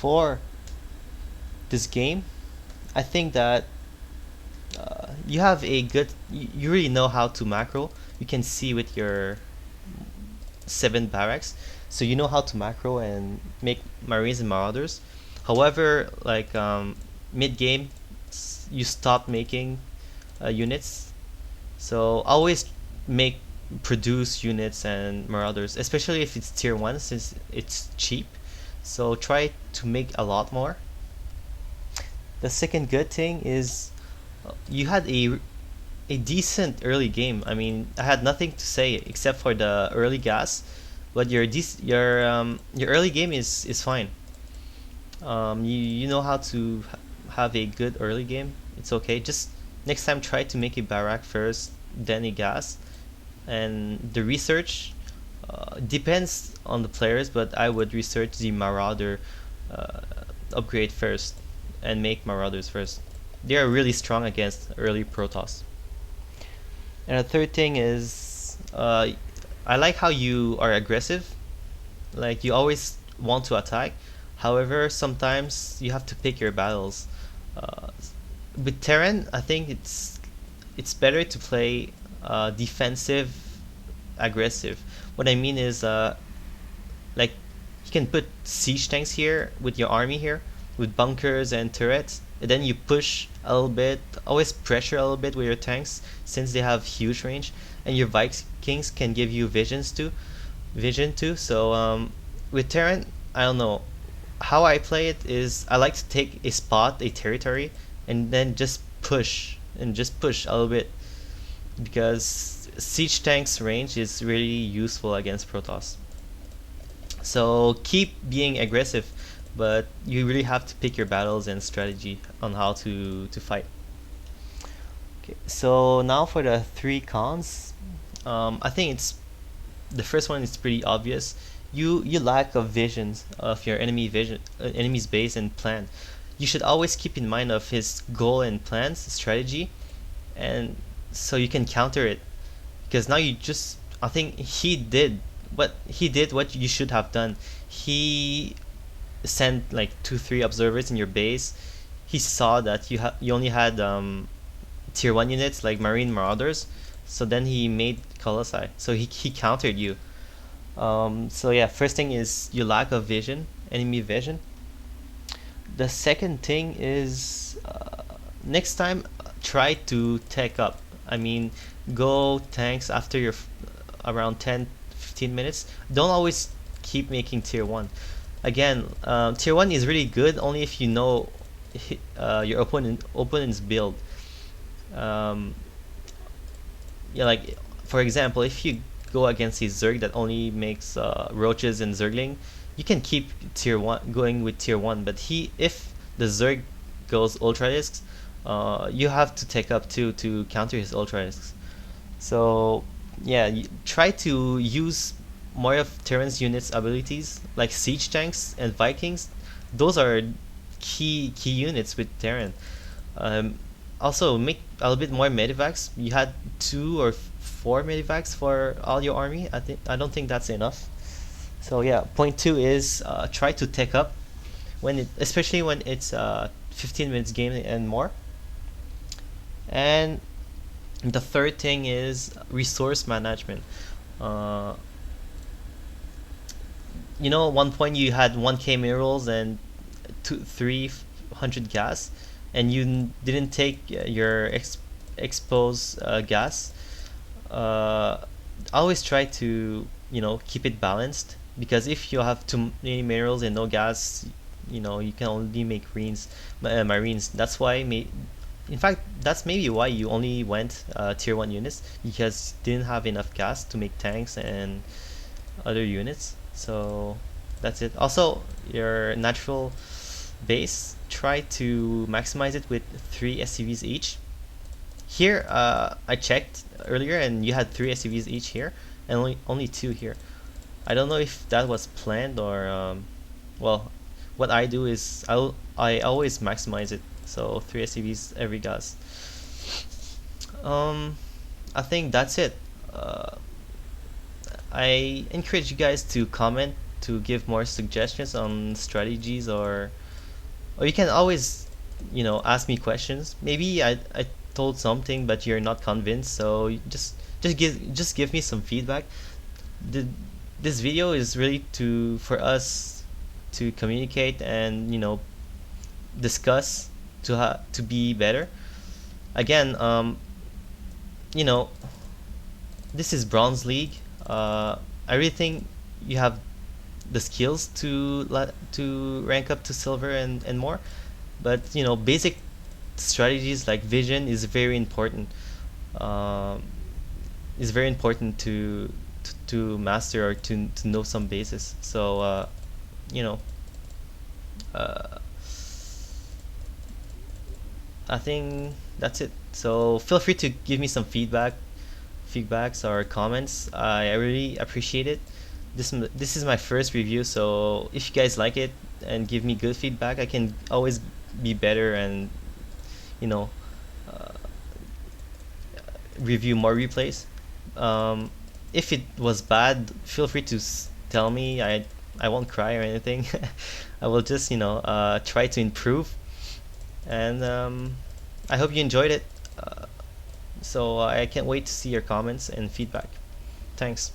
for this game, I think that you have a good. You really know how to macro. You can see with your 7 barracks, so you know how to macro and make marines and marauders. However, like mid game, you stop making units. So always make produce units and marauders, especially if it's tier 1 since it's cheap. So try to make a lot more. The second good thing is you had a decent early game. I mean, I had nothing to say except for the early gas, but your early game is fine. You know how to have a good early game. It's okay. Just next time try to make a barrack first, then a gas, and the research depends on the players. But I would research the marauder uh, upgrade first and make marauders first. They are really strong against early Protoss. And the third thing is, I like how you are aggressive. Like you always want to attack. However, sometimes you have to pick your battles. Uh, with Terran, I think it's better to play defensive, aggressive. What I mean is, like you can put siege tanks here with your army here, with bunkers and turrets, and then you push a little bit, always pressure a little bit with your tanks since they have huge range, and your Vikings can give you vision too. So with Terran, I don't know how I play it is I like to take a spot, a territory, and then just push a little bit because siege tanks range is really useful against Protoss. So keep being aggressive, but you really have to pick your battles and strategy on how to fight. Okay, so now for the 3 cons. I think it's the first one is pretty obvious. You lack of visions of your enemy's base and plan. You should always keep in mind of his goal and plans, strategy, and so you can counter it. Because now you just, I think he did what you should have done. He sent like 2 3 observers in your base. He saw that you only had tier 1 units like marine marauders, so then he made colossi, so he countered you. So yeah, first thing is your lack of vision, enemy vision. The second thing is next time try to tech up. I mean, go tanks after your around 10 15 minutes. Don't always keep making tier 1. Again, tier 1 is really good only if you know your opponent's build. um, yeah, like for example, if you go against a Zerg that only makes roaches and Zergling, you can keep tier 1 going with tier 1. But if the Zerg goes ultra discs, you have to take up too to counter his ultra discs. So yeah, try to use more of Terran's units abilities like siege tanks and Vikings. Those are key units with Terran. Um, Also make a little bit more medivacs. You had 2 or 4 medivacs for all your army. I don't think that's enough. So yeah, point 2 is try to tech up especially when it's 15 minutes game and more. And the third thing is resource management. Uh, at one point you had 1k minerals and 300 gas, and you didn't take your expose gas. Always try to keep it balanced, because if you have too many minerals and no gas, you can only make marines. That's why in fact that's maybe why you only went tier 1 units, because you didn't have enough gas to make tanks and other units. So that's it. Also, your natural base, try to maximize it with 3 SCVs each. Here, I checked earlier, and you had 3 SCVs each here, and only 2 here. I don't know if that was planned or well, what I do is I always maximize it, so 3 SCVs every gas. I think that's it. I encourage you guys to comment to give more suggestions on strategies, or you can always, ask me questions. Maybe I told something but you're not convinced, so just give me some feedback. the, this video is really to for us to communicate and discuss to be better. Again, you know this is Bronze League. I really think you have the skills to rank up to silver and more, but basic strategies like vision um, is very important to master, or to know some basis. So you know uh, I think that's it. So feel free to give me some feedbacks or comments. I really appreciate it. This is my first review, so if you guys like it and give me good feedback, I can always be better and you know uh, review more replays. Um, if it was bad, feel free to tell me. I won't cry or anything. I will just try to improve, and I hope you enjoyed it. So I can't wait to see your comments and feedback. Thanks.